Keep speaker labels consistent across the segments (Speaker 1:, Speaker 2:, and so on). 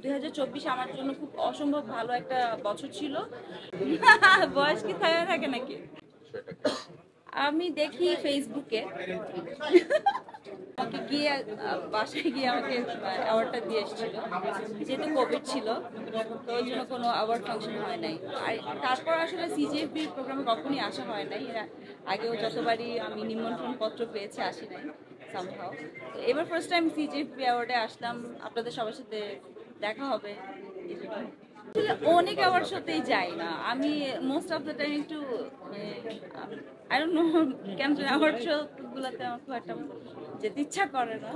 Speaker 1: 2024 আমার জন্য খুব অসম্ভব ভালো একটা বছর ছিল। বয়স কি থাকে নাকি? আমি দেখি ফেসবুকে আমাকে গিয়ে বাসায় গিয়ে আমাকে অ্যাওয়ার্ডটা দিয়ে এসেছিল, যেহেতু কোভিড ছিল তো ওই জন্য কোনো অ্যাওয়ার্ড ফাংশন হয় নাই। আর তারপর আসলে সিজিএফবি প্রোগ্রামে কখনই আসা হয় নাই। এর আগেও যতবারই আমি নিমন্ত্রণ পত্র পেয়েছি আসি নাই সামহাও। তো এবার ফার্স্ট টাইম সিজিএফবি অ্যাওয়ার্ডে আসলাম, আপনাদের সবার সাথে দেখা হবে এই জন্য। আসলে অনেক অ্যাওয়ার্ড শোতেই যাই না আমি, মোস্ট অফ দ্য টাইম একটু আই ডোন্ট নো কেন অ্যাওয়ার্ড শো গুলাতে আমার খুব একটা যেতে ইচ্ছা করে না।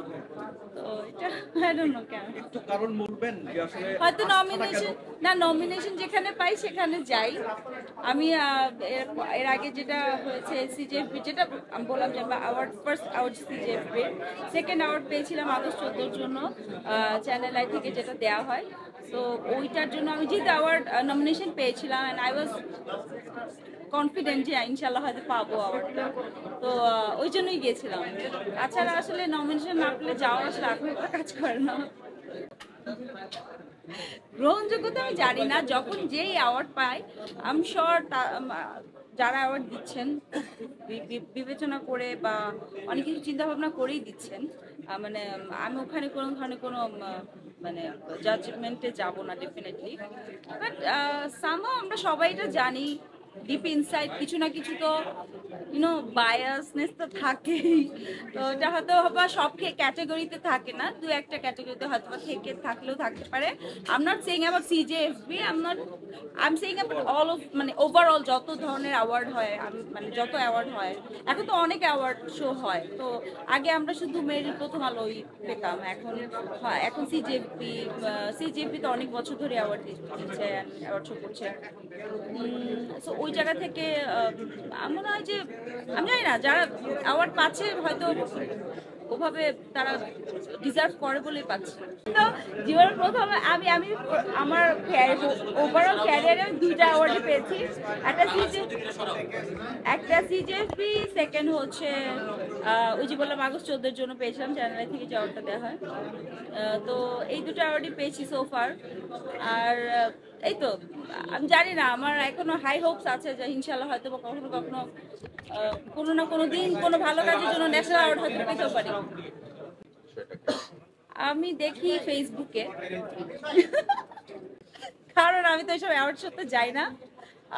Speaker 1: তো এটা আই ডোন্ট নো কেন।
Speaker 2: একটু কারণ বলবেন যে আসলে
Speaker 1: হয়তো নমিনেশন যেখানে পাই সেখানে যাই আমি। এর আগে যেটা হয়েছে সিজিএফবি, যেটা আমি বললাম যে award, first award CGFB, second award পেয়েছিলাম আগস্ট 14-র জন্য চ্যানেল আই থেকে যেটা দেওয়া হয়। তো ওইটার জন্য আমি যেহেতু অ্যাওয়ার্ড নমিনেশন পেয়েছিলাম অ্যান্ড আই ওয়াজ কনফিডেন্ট যে ইনশাল্লাহ হয়তো পাবো অ্যাওয়ার্ডটা, তো ওই জন্যই গিয়েছিলাম। তাছাড়া আসলে নমিনেশন না পেলে যাওয়ার আসলে আগ্রহটা কাজ করে না। গ্রহণযোগ্যতা আমি জানি না, যখন যেই অ্যাওয়ার্ড পাই আমি শিওর যারা অ্যাওয়ার্ড দিচ্ছেন বিবেচনা করে বা অনেক কিছু চিন্তা ভাবনা করেই দিচ্ছেন। মানে আমি ওখানে কোনো ধরনের কোনো মানে জাজমেন্টে যাব না ডেফিনেটলি। বাট সামহাও আমরা সবাই এটা জানি ডিপ ইনসাইড কিছু না কিছু তো বায়াসনেস তো থাকেই। তো এটা হয়তো বা সব ক্যাটাগরিতে থাকে না, দু একটা ক্যাটাগরিতে হয়তো বা থেকে থাকলেও থাকতে পারে। I am not saying about CJFB, I am saying about all of, মানে ওভারঅল যত ধরনের অ্যাওয়ার্ড হয়, মানে যত অ্যাওয়ার্ড হয় এখন তো অনেক অ্যাওয়ার্ড শো হয়। তো আগে আমরা শুধু মেরিল প্রথম আলোই পেতাম, এখন সিজেএফবি তো অনেক বছর ধরে অ্যাওয়ার্ড দিচ্ছে, অ্যাওয়ার্ড শো করছে। সো ওই জায়গা থেকে আমার মনে হয় যে আমি জানি না যারা অ্যাওয়ার্ড পাচ্ছে হয়তো ওভাবে তারা ডিজার্ভ করে বলেই পাচ্ছে। তো জীবনের প্রথম আমি আমি আমার ওভারঅল ক্যারিয়ারে আমি দুইটা অ্যাওয়ার্ডই পেয়েছি। একটা সিজেএফবি, সেকেন্ড হচ্ছে ওই যে বললাম আগস্ট 14-র জন্য পেয়েছিলাম, চ্যানেল থেকে যে অ্যাওয়ার্ডটা দেওয়া হয়। তো এই দুটো অ্যাওয়ার্ডই পেয়েছি সোফার। আর এই তো আমি জানি না, আমার এখনো হাই হোপস আছে যে ইনশাল্লাহ হয়তো কখনো কখনো কোনো না কোনো দিন কোনো ভালো কাজের জন্য ন্যাশনাল অ্যাওয়ার্ড হয়তো পেতেও পারি। আমি দেখি ফেসবুকে, কারণ আমি তো এইসব অ্যাওয়ার্ড শোতে যাই না,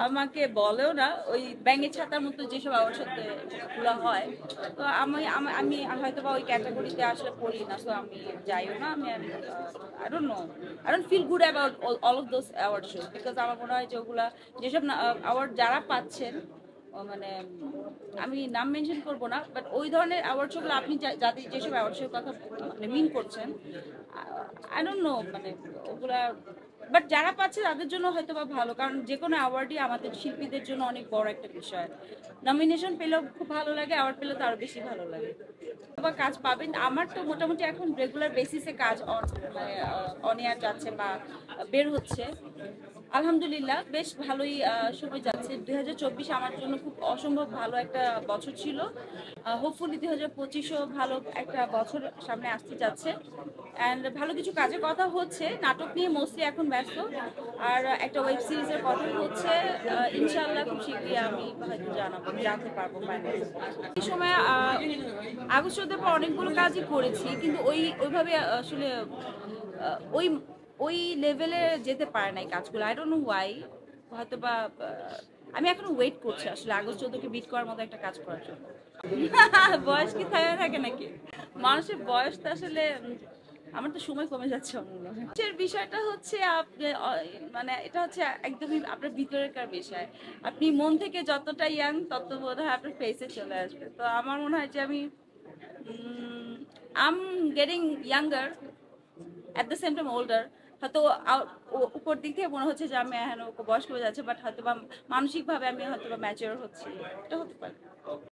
Speaker 1: আমাকে বলেও না। ওই ব্যাঙের ছাতার মতো যেসব অ্যাওয়ার্ড শোতে গুলো হয়, তো আমি আমি হয়তো বা ওই ক্যাটাগরিতে আসলে পড়ি না, তো আমি যাইও না। আমি I don't feel good about all of those award show, because আমার মনে হয় যে ওগুলা যেসব অ্যাওয়ার্ড যারা পাচ্ছেন, মানে আমি নাম মেনশন করবো না, বাট ওই ধরনের অ্যাওয়ার্ড শোগুলো আপনি যাদের যেসব অ্যাওয়ার্ড শোর কথা মানে মিন করছেন, আই ডোন্ট নো মানে ওগুলা, বাট যারা পাচ্ছে তাদের জন্য হয়তো বা ভালো, কারণ যে কোনো অ্যাওয়ার্ডই আমাদের শিল্পীদের জন্য অনেক বড় একটা বিষয়। নমিনেশন পেলেও খুব ভালো লাগে, অ্যাওয়ার্ড পেলেও তো আরো বেশি ভালো লাগে। বা কাজ পাবেন, আমার তো মোটামুটি এখন রেগুলার বেসিসে কাজ মানে অন এয়ার যাচ্ছে বা বের হচ্ছে। আলহামদুলিল্লাহ বেশ ভালোই সময় যাচ্ছে। 2024 আমার জন্য খুব অসম্ভব ভালো একটা বছর ছিল। হোপফুলি 2025ও ভালো একটা বছর সামনে আসতে যাচ্ছে, অ্যান্ড ভালো কিছু কাজের কথা হচ্ছে। নাটক নিয়ে মোস্টলি এখন ব্যস্ত, আর একটা ওয়েব সিরিজের কথা হচ্ছে। ইনশাআল্লাহ খুব শীঘ্রই আমি হয়তো জানতে পারবো ফাইনালি। এই সময় আগস্ট পর অনেকগুলো কাজই করেছি, কিন্তু ওইভাবে আসলে ওই ওই লেভেলে যেতে পারে নাই কাজগুলো। আই ডোন্ট নো ওয়াই, হয়তো বা আমি এখনো ওয়েট করছি আসলে আগস্ট 14কে বিট করার মতো একটা কাজ করার জন্য। বয়স কি থাকে নাকি? মানুষের বয়স তো আসলে আমার তো সময় কমে যাচ্ছে আমার মনে হয়। বিষয়টা হচ্ছে আপনি মানে এটা হচ্ছে একদমই আপনার ভিতরেরকার বিষয়। আপনি মন থেকে যতটা ইয়াং তত বোধ হয় আপনার ফেসে চলে আসবে। তো আমার মনে হয় যে আমি am getting younger at the same time older. হয়তো উপর দিক থেকে মনে হচ্ছে যে আমি এখন বয়স্ক হয়ে যাচ্ছে, বাট হয়তো বা মানসিকভাবে আমি হয়তো বা ম্যাচিওর হচ্ছি, এটা হতে পারে।